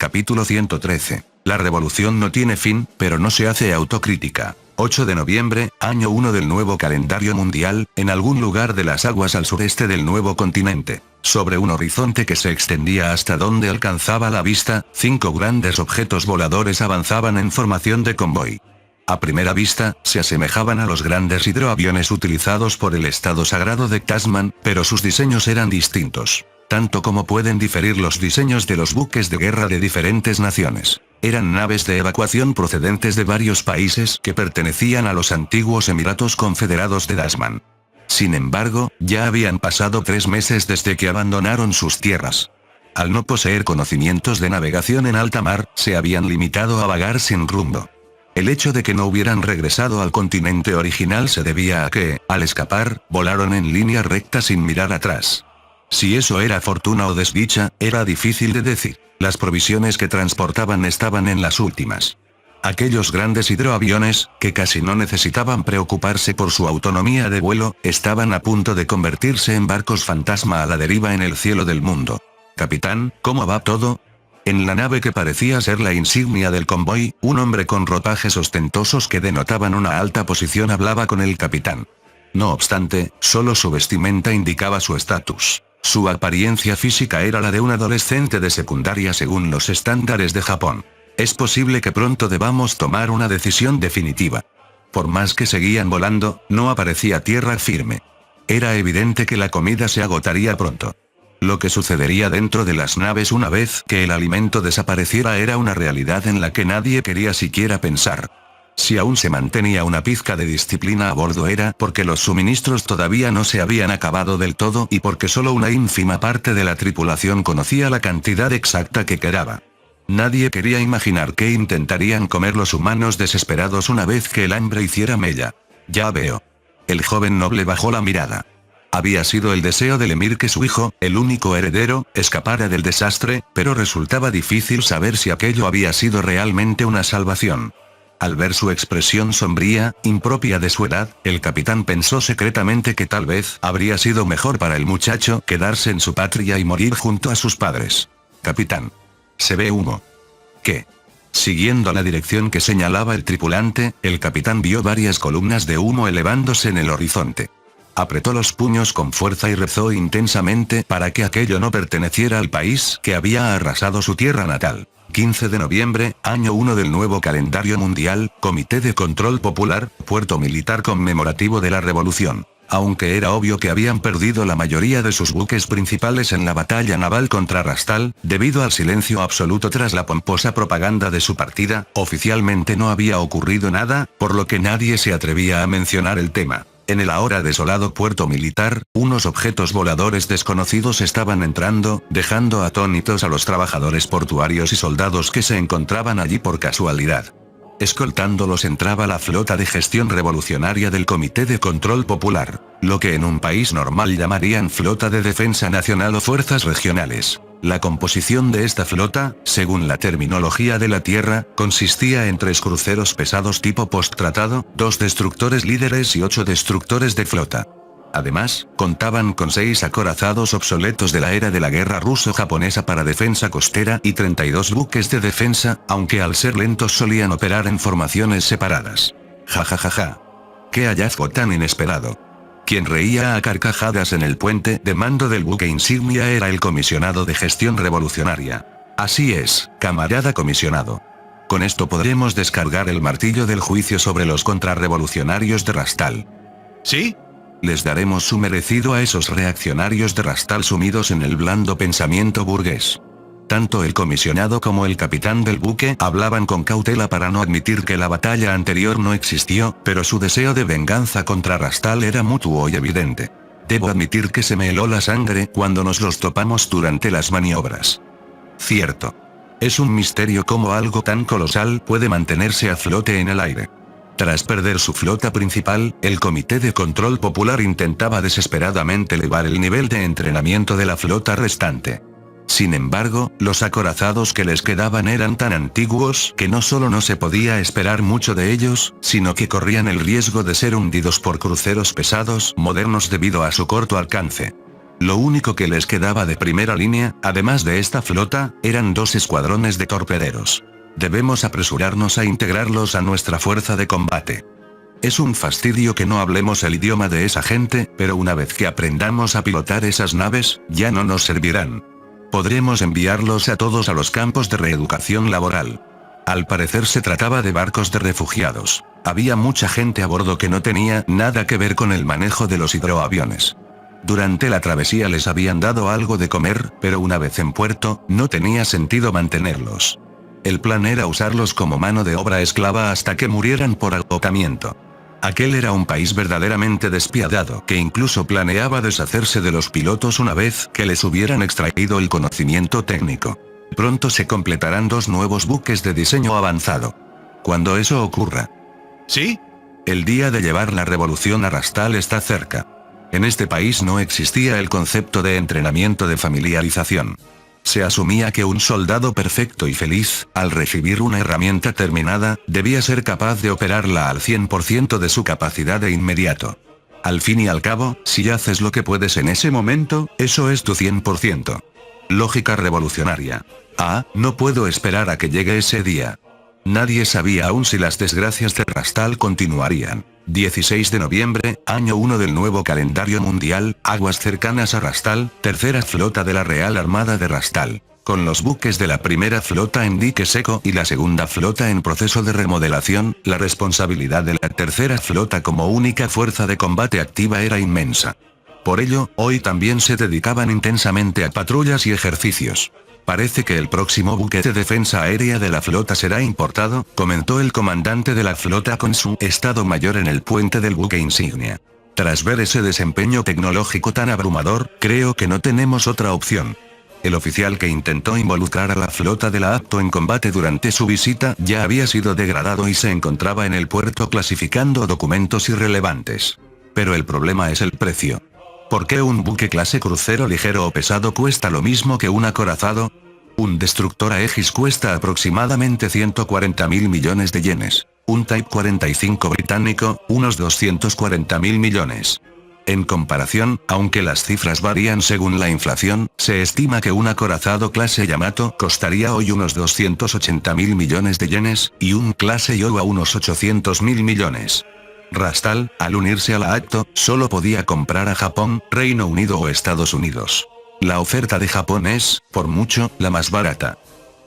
Capítulo 113. La revolución no tiene fin, pero no se hace autocrítica. 8 de noviembre, año 1 del nuevo calendario mundial, en algún lugar de las aguas al sureste del nuevo continente. Sobre un horizonte que se extendía hasta donde alcanzaba la vista, 5 grandes objetos voladores avanzaban en formación de convoy. A primera vista, se asemejaban a los grandes hidroaviones utilizados por el Estado Sagrado de Tasman, pero sus diseños eran distintos. Tanto como pueden diferir los diseños de los buques de guerra de diferentes naciones. Eran naves de evacuación procedentes de varios países que pertenecían a los antiguos Emiratos Confederados de Tasman. Sin embargo, ya habían pasado 3 meses desde que abandonaron sus tierras. Al no poseer conocimientos de navegación en alta mar, se habían limitado a vagar sin rumbo. El hecho de que no hubieran regresado al continente original se debía a que, al escapar, volaron en línea recta sin mirar atrás. Si eso era fortuna o desdicha, era difícil de decir. Las provisiones que transportaban estaban en las últimas. Aquellos grandes hidroaviones, que casi no necesitaban preocuparse por su autonomía de vuelo, estaban a punto de convertirse en barcos fantasma a la deriva en el cielo del mundo. «Capitán, ¿cómo va todo?» En la nave que parecía ser la insignia del convoy, un hombre con ropajes ostentosos que denotaban una alta posición hablaba con el capitán. No obstante, solo su vestimenta indicaba su estatus. Su apariencia física era la de un adolescente de secundaria según los estándares de Japón. Es posible que pronto debamos tomar una decisión definitiva. Por más que seguían volando, no aparecía tierra firme. Era evidente que la comida se agotaría pronto. Lo que sucedería dentro de las naves una vez que el alimento desapareciera era una realidad en la que nadie quería siquiera pensar. Si aún se mantenía una pizca de disciplina a bordo era porque los suministros todavía no se habían acabado del todo y porque solo una ínfima parte de la tripulación conocía la cantidad exacta que quedaba. Nadie quería imaginar qué intentarían comer los humanos desesperados una vez que el hambre hiciera mella. Ya veo. El joven noble bajó la mirada. Había sido el deseo del emir que su hijo, el único heredero, escapara del desastre, pero resultaba difícil saber si aquello había sido realmente una salvación. Al ver su expresión sombría, impropia de su edad, el capitán pensó secretamente que tal vez habría sido mejor para el muchacho quedarse en su patria y morir junto a sus padres. «Capitán. Se ve humo». «¿Qué?» Siguiendo la dirección que señalaba el tripulante, el capitán vio varias columnas de humo elevándose en el horizonte. Apretó los puños con fuerza y rezó intensamente para que aquello no perteneciera al país que había arrasado su tierra natal. 15 de noviembre, año 1 del nuevo calendario mundial, Comité de Control Popular, Puerto Militar conmemorativo de la Revolución. Aunque era obvio que habían perdido la mayoría de sus buques principales en la batalla naval contra Rastal, debido al silencio absoluto tras la pomposa propaganda de su partida, oficialmente no había ocurrido nada, por lo que nadie se atrevía a mencionar el tema. En el ahora desolado puerto militar, unos objetos voladores desconocidos estaban entrando, dejando atónitos a los trabajadores portuarios y soldados que se encontraban allí por casualidad. Escoltándolos entraba la flota de gestión revolucionaria del Comité de Control Popular, lo que en un país normal llamarían Flota de Defensa Nacional o Fuerzas Regionales. La composición de esta flota, según la terminología de la Tierra, consistía en 3 cruceros pesados tipo post-tratado, 2 destructores líderes y 8 destructores de flota. Además, contaban con 6 acorazados obsoletos de la era de la guerra ruso-japonesa para defensa costera y 32 buques de defensa, aunque al ser lentos solían operar en formaciones separadas. Ja. ¡Qué hallazgo tan inesperado! Quien reía a carcajadas en el puente de mando del buque insignia era el comisionado de gestión revolucionaria. «Así es, camarada comisionado. Con esto podremos descargar el martillo del juicio sobre los contrarrevolucionarios de Rastal». ¿Sí? Les daremos su merecido a esos reaccionarios de Rastal sumidos en el blando pensamiento burgués. Tanto el comisionado como el capitán del buque hablaban con cautela para no admitir que la batalla anterior no existió, pero su deseo de venganza contra Rastal era mutuo y evidente. Debo admitir que se me heló la sangre cuando nos los topamos durante las maniobras. Cierto. Es un misterio cómo algo tan colosal puede mantenerse a flote en el aire. Tras perder su flota principal, el Comité de Control Popular intentaba desesperadamente elevar el nivel de entrenamiento de la flota restante. Sin embargo, los acorazados que les quedaban eran tan antiguos que no solo no se podía esperar mucho de ellos, sino que corrían el riesgo de ser hundidos por cruceros pesados modernos debido a su corto alcance. Lo único que les quedaba de primera línea, además de esta flota, eran 2 escuadrones de torpederos. Debemos apresurarnos a integrarlos a nuestra fuerza de combate. Es un fastidio que no hablemos el idioma de esa gente, pero una vez que aprendamos a pilotar esas naves, ya no nos servirán. Podremos enviarlos a todos a los campos de reeducación laboral. Al parecer se trataba de barcos de refugiados. Había mucha gente a bordo que no tenía nada que ver con el manejo de los hidroaviones. Durante la travesía les habían dado algo de comer, pero una vez en puerto, no tenía sentido mantenerlos. El plan era usarlos como mano de obra esclava hasta que murieran por agotamiento. Aquel era un país verdaderamente despiadado, que incluso planeaba deshacerse de los pilotos una vez que les hubieran extraído el conocimiento técnico. Pronto se completarán 2 nuevos buques de diseño avanzado. Cuando eso ocurra. ¿Sí? El día de llevar la revolución a Rastal está cerca. En este país no existía el concepto de entrenamiento de familiarización. Se asumía que un soldado perfecto y feliz, al recibir una herramienta terminada, debía ser capaz de operarla al 100% de su capacidad de inmediato. Al fin y al cabo, si haces lo que puedes en ese momento, eso es tu 100%. Lógica revolucionaria. No puedo esperar a que llegue ese día. Nadie sabía aún si las desgracias de Rastal continuarían. 16 de noviembre, año 1 del nuevo calendario mundial, aguas cercanas a Rastal, tercera flota de la Real Armada de Rastal. Con los buques de la primera flota en dique seco y la segunda flota en proceso de remodelación, la responsabilidad de la tercera flota como única fuerza de combate activa era inmensa. Por ello, hoy también se dedicaban intensamente a patrullas y ejercicios. Parece que el próximo buque de defensa aérea de la flota será importado, comentó el comandante de la flota con su estado mayor en el puente del buque insignia. Tras ver ese desempeño tecnológico tan abrumador, creo que no tenemos otra opción. El oficial que intentó involucrar a la flota de la APTO en combate durante su visita ya había sido degradado y se encontraba en el puerto clasificando documentos irrelevantes. Pero el problema es el precio. ¿Por qué un buque clase crucero ligero o pesado cuesta lo mismo que un acorazado? Un destructor Aegis cuesta aproximadamente 140.000 millones de yenes. Un Type 45 británico, unos 240.000 millones. En comparación, aunque las cifras varían según la inflación, se estima que un acorazado clase Yamato costaría hoy unos 280.000 millones de yenes, y un clase Yowa unos 800.000 millones. Rastal, al unirse a la ACTO, solo podía comprar a Japón, Reino Unido o Estados Unidos. La oferta de Japón es, por mucho, la más barata.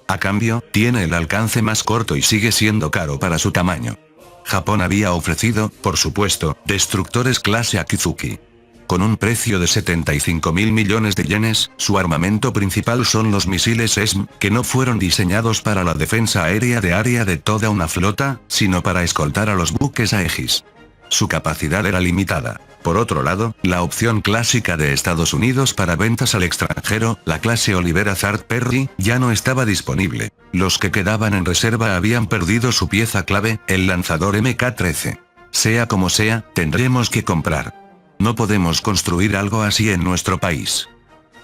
A cambio, tiene el alcance más corto y sigue siendo caro para su tamaño. Japón había ofrecido, por supuesto, destructores clase Akizuki. Con un precio de 75.000 millones de yenes, su armamento principal son los misiles ESM, que no fueron diseñados para la defensa aérea de área de toda una flota, sino para escoltar a los buques Aegis. Su capacidad era limitada. Por otro lado, la opción clásica de Estados Unidos para ventas al extranjero, la clase Oliver Hazard Perry, ya no estaba disponible. Los que quedaban en reserva habían perdido su pieza clave, el lanzador Mk-13. Sea como sea, tendremos que comprar. No podemos construir algo así en nuestro país.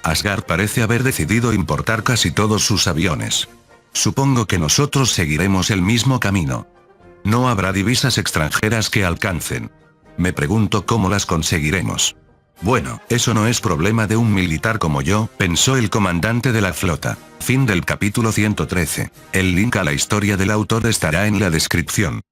Asgard parece haber decidido importar casi todos sus aviones. Supongo que nosotros seguiremos el mismo camino. No habrá divisas extranjeras que alcancen. Me pregunto cómo las conseguiremos. Bueno, eso no es problema de un militar como yo, pensó el comandante de la flota. Fin del capítulo 113. El link a la historia del autor estará en la descripción.